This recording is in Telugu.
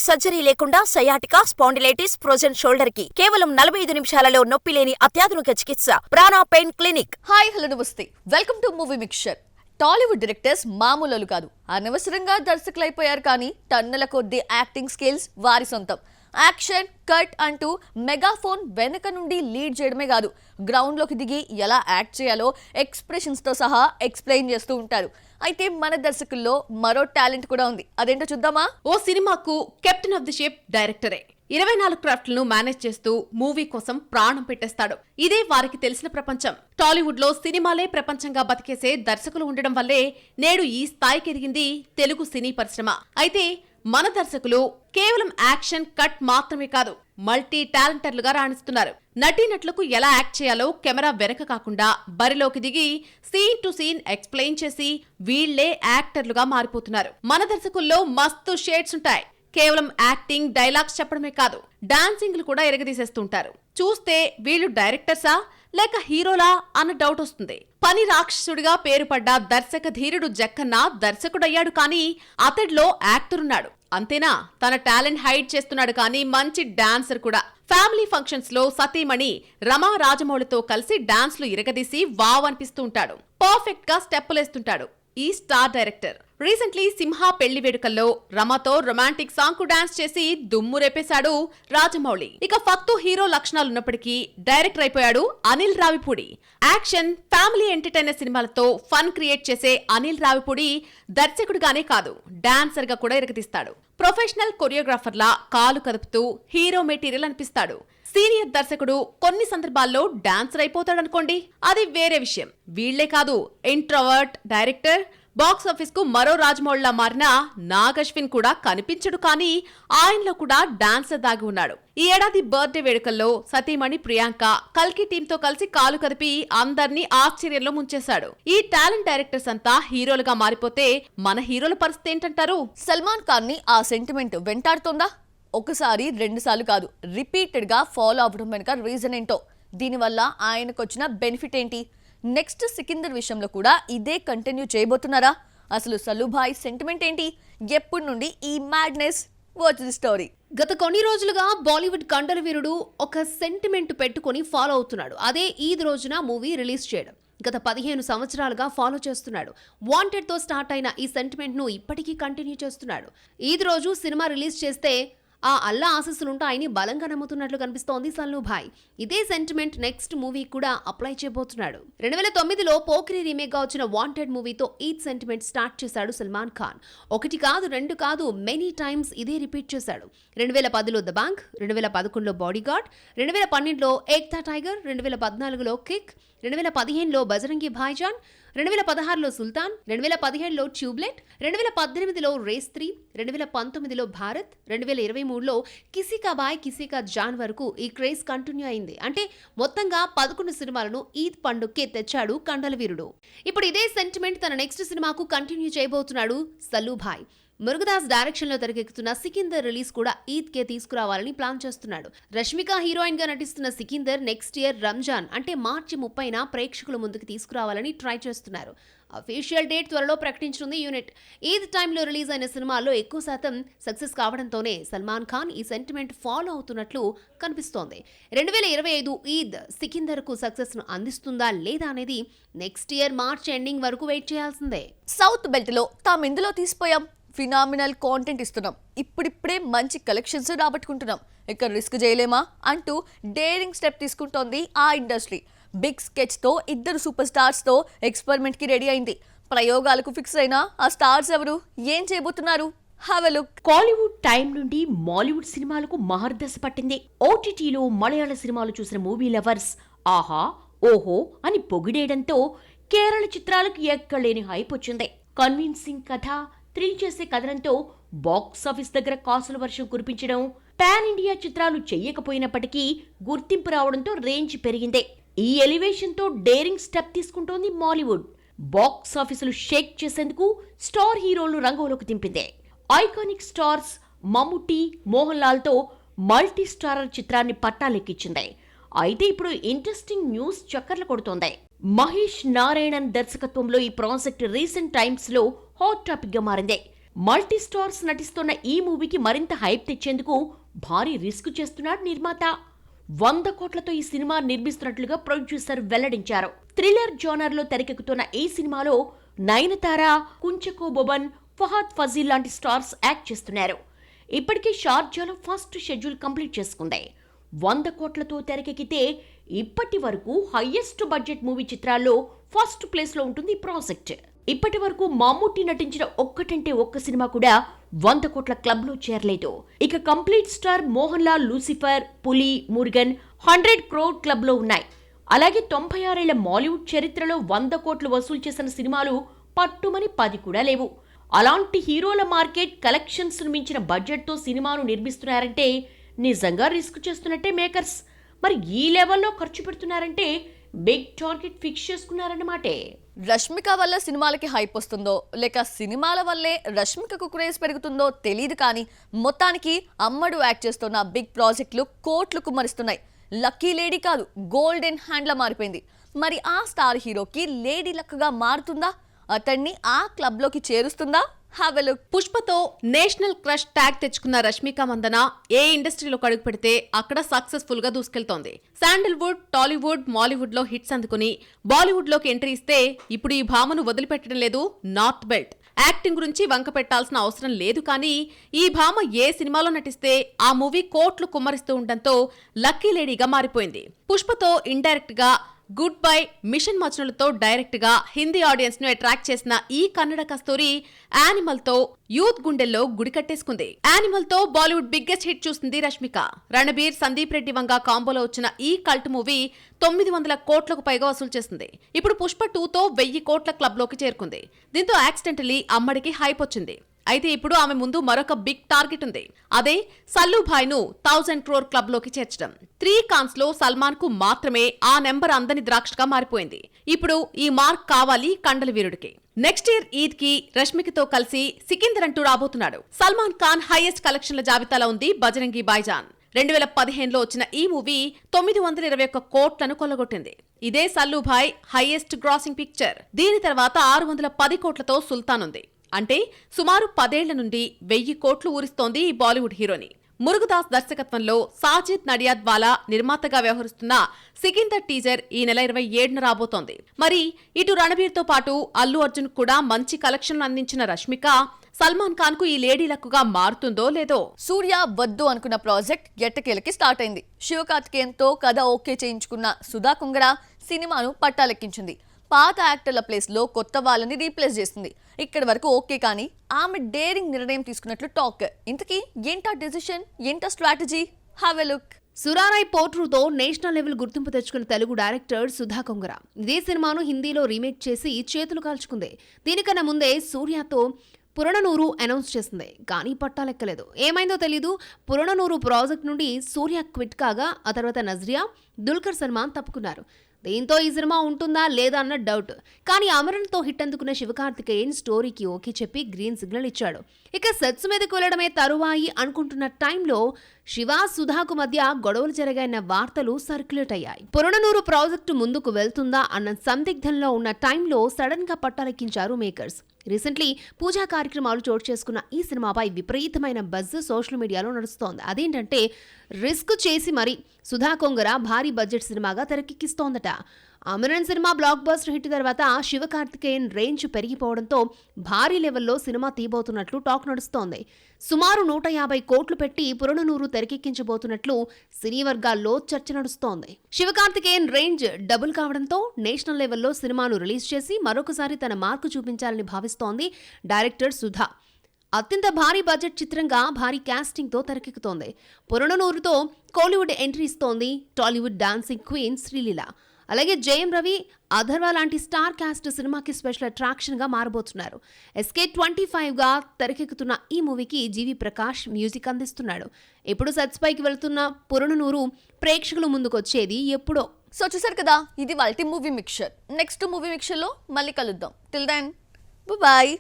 సర్జరీ లేకుండా సయాటికా, స్పాండిలైటిస్, ఫ్రోజన్ షోల్డర్ కి కేవలం 45 నిమిషాలలో నొప్పి లేని అత్యాధునిక చికిత్స ప్రాణ పెయిన్ క్లినిక్. హాయ్ హలో నమస్తే, welcome to movie mixture. Tollywood directors మామూలు కాదు, అనవసరంగా దర్శకులైపోయారు. కానీ టన్నుల కొద్ది యాక్టింగ్ స్కిల్స్ వారి సొంతం. యాక్షన్ కట్ అంటూ మెగాఫోన్ వెనక నుండి లీడ్ చేయడమే కాదు, గ్రౌండ్లోకి దిగి ఎలా యాక్ట్ చేయాలో ఎక్స్ప్రెషన్స్తో సహా ఎక్స్ప్లెయిన్ చేస్తూ ఉంటారు. అయితే మన దర్శకుల్లో మరో టాలెంట్ కూడా ఉంది, అదేంటో చూద్దామా? ఓ సినిమాకు కెప్టెన్ ఆఫ్ ది షిప్ డైరెక్టరే 24 క్రాఫ్ట్లను మేనేజ్ చేస్తూ మూవీ కోసం ప్రాణం పెట్టేస్తాడు. ఇదే వారికి తెలిసిన ప్రపంచం. టాలీవుడ్ లో సినిమాలే ప్రపంచంగా బతికేసే దర్శకులు ఉండడం వల్లే నేడు ఈ స్థాయికి ఎదిగింది తెలుగు సినీ పరిశ్రమ. అయితే మన దర్శకులు కేవలం యాక్షన్ కట్ మాత్రమే కాదు, మల్టీ టాలెంటర్లుగా రాణిస్తున్నారు. నటీనటులకు ఎలా యాక్ట్ చేయాలో కెమెరా వెనక కాకుండా బరిలోకి దిగి సీన్ టు సీన్ ఎక్స్ప్లెయిన్ చేసి వీళ్లే యాక్టర్లుగా మారిపోతున్నారు. మన దర్శకుల్లో మస్తు షేడ్స్ ఉంటాయి. కేవలం యాక్టింగ్ డైలాగ్స్ చెప్పడమే కాదు, డాన్సింగ్లు కూడా ఎరగదీసేస్తుంటారు. చూస్తే వీళ్ళు డైరెక్టర్సా లేక హీరోలా అన్న డౌట్ వస్తుంది. పని రాక్షసుడిగా పేరు పడ్డ దర్శక ధీరుడు జక్కన్న దర్శకుడయ్యాడు, కానీ అతడిలో యాక్టర్ ఉన్నాడు. అంతేనా, తన టాలెంట్ హైడ్ చేస్తున్నాడు, కానీ మంచి డాన్సర్ కూడా. ఫ్యామిలీ ఫంక్షన్స్ లో సతీమణి రమా రాజమౌళితో కలిసి డాన్స్లు ఇరగదీసి వావ్ అనిపిస్తూ ఉంటాడు. పర్ఫెక్ట్ గా స్టెప్పులేస్తుంటాడు ఈ స్టార్ డైరెక్టర్. రీసెంట్లీ సింహ పెళ్లి వేడుకల్లో రమతో రొమాంటిక్ సాంగ్ కు డాన్స్ చేసి దుమ్ము రేపేశాడు రాజమౌళి. ఇక ఫక్తు హీరో లక్షణాలున్నప్పటికీ డైరెక్టర్ అయిపోయాడు Anil Ravipudi. Action family entertainer సినిమాలతో ఫన్ క్రియేట్ చేసే అనిల్ రావిపూడి దర్శకుడిగానే కాదు, డాన్సర్ గా కూడా ఎరగదీస్తాడు. ప్రొఫెషనల్ కొరియోగ్రాఫర్లా కాలు కదుపుతూ హీరో మెటీరియల్ అనిపిస్తాడు. సీనియర్ దర్శకుడు కొన్ని సందర్భాల్లో డాన్సర్ అయిపోతాడనుకోండి, అది వేరే విషయం. వీళ్లే కాదు, ఇంట్రోవర్ట్ డైరెక్టర్, బాక్స్ ఆఫీస్ కు మరో రాజమౌళిలా మారిన నాగ్ అశ్విన్ కూడా కనిపించడు, కానీ ఆయనలో కూడా డాన్సర్ దాగి ఉన్నాడు. ఈ ఏడాది బర్త్డే వేడుకల్లో సతీమణి ప్రియాంక కల్కి టీంతో కలిసి కాలు కదిపి అందర్నీ ఆశ్చర్యంలో ముంచేశాడు. ఈ టాలెంట్ డైరెక్టర్స్ అంతా హీరోలుగా మారిపోతే మన హీరోల పరిస్థితి ఏంటంటారు? సల్మాన్ ఖాన్ ని ఆ సెంటిమెంట్ వెంటాడుతోందా? ఒకసారి 2 సార్లు కాదు, రిపీటెడ్ గా ఫాలో అవ్వడం వెనుక రీజన్ ఏంటో, దీనివల్ల ఆయనకు వచ్చిన బెనిఫిట్ ఏంటి? నెక్స్ట్ సికిందర్ విషయంలో కూడా ఇదే కంటిన్యూ చేయబోతున్నారా? అసలు సల్లుభాయ్ సెంటిమెంట్ ఏంటి? ఎప్పటి నుండి ఈ మ్యాడ్నెస్? Watch the story. గత కొన్ని రోజులుగా బాలీవుడ్ కండల వీరుడు ఒక సెంటిమెంట్ పెట్టుకుని ఫాలో అవుతున్నాడు. అదే ఈద్ రోజున మూవీ రిలీజ్ చేయడం. గత 15 సంవత్సరాలుగా ఫాలో చేస్తున్నాడు. వాంటెడ్ తో స్టార్ట్ అయిన ఈ సెంటిమెంట్ ను ఇప్పటికీ కంటిన్యూ చేస్తున్నాడు. ఈద్ రోజు సినిమా రిలీజ్ చేస్తే ఆ అల్లా ఆశస్సులుంటాయని బలంగా నమ్ముతున్నట్లు కనిపిస్తోంది సల్లుభాయ్. ఇదే సెంటిమెంట్ నెక్స్ట్ మూవీ కూడా అప్లై చేయబోతున్నాడు. 2009లో పోఖ్రీ రీమేక్ గా వచ్చిన వాంటెడ్ మూవీతో ఈద్ సెంటిమెంట్ స్టార్ట్ చేశాడు సల్మాన్ ఖాన్. 1 కాదు 2 కాదు, మెనీ టైమ్స్ ఇదే రిపీట్ చేశాడు. 2010లో ద బ్యాంక్, 2011లో బాడీగార్డ్, 2012లో ఏక్తా టైగర్, 2014లో కిక్, 2015లో బజరంగి భాయిజాన్, 2016లో సుల్తాన్, 2017లో ట్యూబ్లెట్, 2018లో రేస్ 3, 2019లో భారత్, 2023లో కిసీకా బాయ్ కిసీకా జాన్ వరకు ఈ క్రేజ్ కంటిన్యూ అయింది. అంటే మొత్తంగా 11 సినిమాలను ఈద్ పండుగకే తెచ్చాడు కండల వీరుడు. ఇప్పుడు ఇదే సెంటిమెంట్ తన నెక్స్ట్ సినిమాకు కంటిన్యూ చేయబోతున్నాడు సల్లుభాయ్. మురుగదాస్ డైరెక్షన్ లో తెరకెక్కుతున్న సికిందర్ రిలీజ్ కూడా ఈద్ కే తీసుకురావాలని ప్లాన్ చేస్తున్నాడు. రష్మిక హీరోయిన్ గా నటిస్తున్న సికిందర్ నెక్స్ట్ ఇయర్ రంజాన్ అంటే మార్చి 30న ప్రేక్షకుల ముందుకు తీసుకురావాలని ట్రై చేస్తున్నారు. అఫీషియల్ డేట్ త్వరలో ప్రకటించనుంది యూనిట్. ఈద్ టైంలో రిలీజ్ అయిన సినిమాల్లో ఎక్కువ శాతం సక్సెస్ కావడంతోనే సల్మాన్ ఖాన్ ఈ సెంటిమెంట్ ఫాలో అవుతున్నట్లు కనిపిస్తోంది. 2025 ఈద్ సికిందర్ కు సక్సెస్ ను అందిస్తుందా లేదా అనేది నెక్స్ట్ ఇయర్ మార్చ్ ఎండింగ్ వరకు వెయిట్ చేయాల్సిందే. సౌత్ బెల్ట్ లో తాము ఎందులో తీసిపోయాం? ఫినామినల్ కాంటెంట్ ఇస్తున్నాం, ఇప్పుడిప్పుడే మంచి కలెక్షన్స్ రాబట్టుకుంటున్నాం, ఇక రిస్క్ చేయలేమా అంటూ డేరింగ్ స్టెప్ తీసుకుంటోంది ఆ ఇండస్ట్రీ. బిగ్ స్కెచ్ తో 2 సూపర్ స్టార్స్ తో ఎక్స్పెరిమెంట్ కి రెడీ అయింది. ప్రయోగాలకు ఫిక్స్ అయినా ఆ స్టార్స్ ఎవరు, ఏం చేయబోతున్నారు? Have a look. Kollywood time నుండి మాలీవుడ్ సినిమాలకు మహర్దశ పట్టింది. ఓటీటీలో మలయాళ సినిమాలు చూసిన మూవీ లవర్స్ ఆహా ఓహో అని పొగిడేయడంతో కేరళ చిత్రాలకు ఎక్కలేని హైప్ వచ్చింది. కన్విన్సింగ్ కథ, థ్రిల్ చేసే కథనంతో బాక్స్ ఆఫీస్ దగ్గర కాసుల వర్షం కురిపించడం, పాన్ ఇండియా చిత్రాలు చెయ్యకపోయినప్పటికీ గుర్తింపు రావడంతో రేంజ్ పెరిగింది. ఈ ఎలివేషన్ తో డేరింగ్ స్టెప్ తీసుకుంటోంది మాలీవుడ్. బాక్స్ ఆఫీసులు షేక్ చేసేందుకు స్టార్ హీరోలు రంగంలోకి దింపింది. ఐకానిక్ స్టార్స్ మమ్ముట్టి, మోహన్ లాల్ తో మల్టీ స్టారర్ చిత్రాన్ని పట్టాలెక్కించింది. అయితే ఇప్పుడు ఇంట్రెస్టింగ్ న్యూస్ చక్కర్లు కొడుతోంది. మహేష్ నారాయణన్ దర్శకత్వంలో ఈ ప్రాజెక్ట్ రీసెంట్ టైమ్స్ లో హాట్ టాపిక్ గా మారింది. మల్టీ స్టార్స్ నటిస్తున్న ఈ మూవీకి మరింత హైప్ తెచ్చేందుకు భారీ రిస్క్ చేస్తున్నాడు నిర్మాత. 100 కోట్లతో ఈ సినిమా నిర్మిస్తున్నట్లుగా ప్రొడ్యూసర్ వెల్లడించారు. థ్రిల్లర్ జోనర్ లో తెరకెక్కుతున్న ఈ సినిమాలో నయనతార, కుంచకో బొబన్, ఫహద్ ఫజీల్ లాంటి స్టార్స్ యాక్ట్ చేస్తున్నారు. ఇప్పటికే షార్జాలో ఫస్ట్ షెడ్యూల్ కంప్లీట్ చేసుకుంది. 100 కోట్లతో తెరకెక్కితే ఇప్పటి వరకు హైయెస్ట్ బడ్జెట్ మూవీ చిత్రాల్లో ఫస్ట్ ప్లేస్ లో ఉంటుంది ఈ ప్రాజెక్ట్. ఇప్పటి వరకు మమ్ముట్టి నటించిన ఒక్కటంటే ఒక్క సినిమా కూడా 100 కోట్ల క్లబ్ లో చేరలేదు. ఇక complete star Mohan Lal, Lucifer, పులి, మురుగన్ 100 క్రోర్ క్లబ్ లో ఉన్నాయి. అలాగే 96 ఏళ్ల మాలీవుడ్ చరిత్రలో 100 కోట్లు వసూలు చేసిన సినిమాలు పట్టుమని 10 కూడా లేవు. అలాంటి హీరోల మార్కెట్ కలెక్షన్స్ ను మించిన బడ్జెట్ తో సినిమాను నిర్మిస్తున్నారంటే నిజంగా రిస్క్ చేస్తున్నట్టే మేకర్స్. మరి ఈ లెవెల్లో ఖర్చు పెడుతున్నారంటే బిగ్ టార్గెట్ ఫిక్స్ చేసుకున్నారన్నమాటే. రష్మిక వల్ల సినిమాలకి హైప్ వస్తుందో లేక సినిమాల వల్లే రష్మికకు క్రేజ్ పెరుగుతుందో తెలియదు, కానీ మొత్తానికి అమ్మడు యాక్ట్ చేస్తున్న బిగ్ ప్రాజెక్టులు కోట్లు కుమ్మరిస్తున్నాయి. లక్కీ లేడీ కాదు, గోల్డెన్ హ్యాండ్లా మారిపోయింది. మరి ఆ స్టార్ హీరోకి లేడీ లక్గా మారుతుందా? అతన్ని ఆ క్లబ్ లోకి చేరుస్తుందా? Have a look. పుష్పతో నేషనల్ క్రష్ ట్యాగ్ తెచ్చుకున్న రష్మిక మందన ఏ ఇండస్ట్రీలో అడుగు పెడితే అక్కడ సక్సెస్ఫుల్ గా దూసుకెళ్తోంది. శాండల్వుడ్, టాలీవుడ్, మాలీవుడ్ లో హిట్స్ అందుకుని బాలీవుడ్ లోకి ఎంట్రీ ఇస్తే ఇప్పుడు ఈ భామను వదిలిపెట్టడం లేదు నార్త్ బెల్ట్. యాక్టింగ్ గురించి వంక పెట్టాల్సిన అవసరం లేదు, కానీ ఈ భామ ఏ సినిమాలో నటిస్తే ఆ మూవీ కోట్లు కుమ్మరిస్తూ ఉండడంతో లక్కీ లేడీగా మారిపోయింది. పుష్పతో ఇండైరెక్ట్ గా గుడ్ బై, మిషన్ మచనులతో డైరెక్ట్ గా హిందీ ఆడియన్స్ ను అట్రాక్ట్ చేసిన ఈ కన్నడ కస్తూరి యానిమల్ తో యూత్ గుండెల్లో గుడి కట్టేసుకుంది. యానిమల్ తో బాలీవుడ్ బిగ్గెస్ట్ హిట్ చూసింది రష్మిక. రణబీర్, సందీప్ రెడ్డి వంగ కాంబోలో వచ్చిన ఈ కల్ట్ మూవీ 900 కోట్లకు పైగా వసూలు చేసింది. ఇప్పుడు పుష్ప 2తో 1000 కోట్ల క్లబ్ లోకి చేరుకుంది. దీంతో యాక్సిడెంటలీ అమ్మడికి హైప్ వచ్చింది. అయితే ఇప్పుడు ఆమె ముందు మరొక బిగ్ టార్గెట్ ఉంది. అదే సల్లుభాయ్ ను 1000 క్రోర్ క్లబ్ లోకి చేర్చడం. 3 కాన్స్ లో సల్మాన్ కు మాత్రమే ఆ నెంబర్ అందని ద్రాక్షగా మారిపోయింది. ఇప్పుడు ఈ మార్క్ కావాలి కండల వీరుడికి. నెక్స్ట్ ఇయర్ ఈద్ కి రష్మికతో కలిసి సికిందర్ అంటూ రాబోతున్నాడు. సల్మాన్ ఖాన్ హైయెస్ట్ కలెక్షన్ల జాబితాలో ఉంది బజరంగి భాయ్జాన్. 2015లో వచ్చిన ఈ మూవీ 921 కోట్లను కొల్లగొట్టింది. ఇదే సల్లుభాయ్ హైయెస్ట్ గ్రాసింగ్ పిక్చర్. దీని తర్వాత 610 కోట్లతో సుల్తాన్ ఉంది. అంటే సుమారు 10 ఏళ్ల నుండి 1000 కోట్లు ఊరిస్తోంది ఈ బాలీవుడ్ హీరోని. మురుగదాస్ దర్శకత్వంలో సాజిద్ నడియాద్వాలా నిర్మాతగా వ్యవహరిస్తున్న సికిందర్ టీజర్ ఈ నెల 27న రాబోతోంది. మరి ఇటు రణబీర్ తో పాటు అల్లు అర్జున్ కూడా మంచి కలెక్షన్లు అందించిన రష్మిక సల్మాన్ ఖాన్ కు ఈ లేడీ లక్కుగా మారుతుందో లేదో. సూర్య వద్దు అనుకున్న ప్రాజెక్ట్ ఎట్టకేలకి స్టార్ట్ అయింది. శివకార్తికేయన్తో కథ ఓకే చేయించుకున్న సుధా కొంగర సినిమాను పట్టాలెక్కించింది. పాత యాక్టర్ల ప్లేస్ లో కొత్త వాళ్ళని రీప్లేస్ చేస్తుంది. ఇక్కడి వరకు ఓకే, కానీ ఆమె డేరింగ్ నిర్ణయం తీసుకున్నట్లు టాక్. ఇంతకీ ఏంటా డెసిషన్, ఏంటా strategy? Have a look. Soorarai పోట్రుతో నేషనల్ లెవెల్ గుర్తింపు తెచ్చుకున్న తెలుగు డైరెక్టర్ సుధా కొంగర ఇదే సినిమాను హిందీలో రీమేక్ చేసి చేతులు కాల్చుకుంది. దీనికన్నా ముందే సూర్యతో పురణనూరు అనౌన్స్ చేసింది, కానీ పట్టాలెక్కలేదు. ఏమైందో తెలీదు. పురణనూరు ప్రాజెక్ట్ నుండి సూర్య క్విట్ కాగా ఆ తర్వాత నజ్రియా, దుల్కర్ సల్మాన్ తప్పుకున్నారు. దీంతో ఈ సినిమా ఉంటుందా లేదా అన్న డౌట్. కానీ అమరన్తో హిట్ అందుకున్న శివకార్తికేయన్ స్టోరీకి ఓకే చెప్పి గ్రీన్ సిగ్నల్ ఇచ్చాడు. ఇక సెట్స్ మీదకు వెళ్లడమే తరువాయి అనుకుంటున్న టైంలో శివ, సుధాకు మధ్య గొడవలు జరిగాయన్న వార్తలు సర్క్యులేట్ అయ్యాయి. పురణనూరు ప్రాజెక్టు ముందుకు వెళ్తుందా అన్న సందిగ్ధంలో ఉన్న టైంలో సడన్ గా పట్టాలెక్కించారు మేకర్స్. రీసెంట్లీ పూజా కార్యక్రమాలు చోటు చేసుకున్న ఈ సినిమాపై విపరీతమైన బజ్ సోషల్ మీడియాలో నడుస్తోంది. అదేంటంటే రిస్క్ చేసి మరి సుధా కొంగర భారీ బడ్జెట్ సినిమాగా తెరకెక్కిస్తోందట. Amaran cinema blockbuster hit తర్వాత శివకార్తికేయన్ రేంజ్ పెరిగిపోవడంతో భారీ లెవెల్లో సినిమా తీయబోతున్నట్లు టాక్ నడుస్తోంది. సుమారు 150 కోట్లు పెట్టి పురణనూరు తెరకెక్కించబోతున్నట్లు సినీ వర్గాల్లో చర్చ నడుస్తోంది. శివకార్తికేయన్ రేంజ్ డబుల్ కావడంతో నేషనల్ లెవెల్లో సినిమాను రిలీజ్ చేసి మరొకసారి తన మార్కు చూపించాలని భావిస్తోంది డైరెక్టర్ సుధా. అత్యంత భారీ బడ్జెట్ చిత్రంగా భారీ కాస్టింగ్ తో తెరకెక్కుతోంది. పురణనూరుతో కోలీవుడ్ ఎంట్రీ ఇస్తోంది టాలీవుడ్ డాన్సింగ్ క్వీన్ శ్రీలీల. అలాగే జయం రవి, అథర్వ లాంటి స్టార్ కాస్ట్ సినిమాకి స్పెషల్ అట్రాక్షన్ గా మారబోతున్నారు. SK25 గా తెరకెక్కుతున్న ఈ మూవీకి జీవి ప్రకాష్ మ్యూజిక్ అందిస్తున్నాడు. ఇప్పుడు సెట్స్ పైకి వెళ్తున్న పురణనూరు ప్రేక్షకుల ముందుకొచ్చేది ఎప్పుడో. సో చూసారు కదా, ఇది వాళ్ళ movie mixture. Next movie mixture లో మళ్ళీ కలుద్దాం. Till then bye.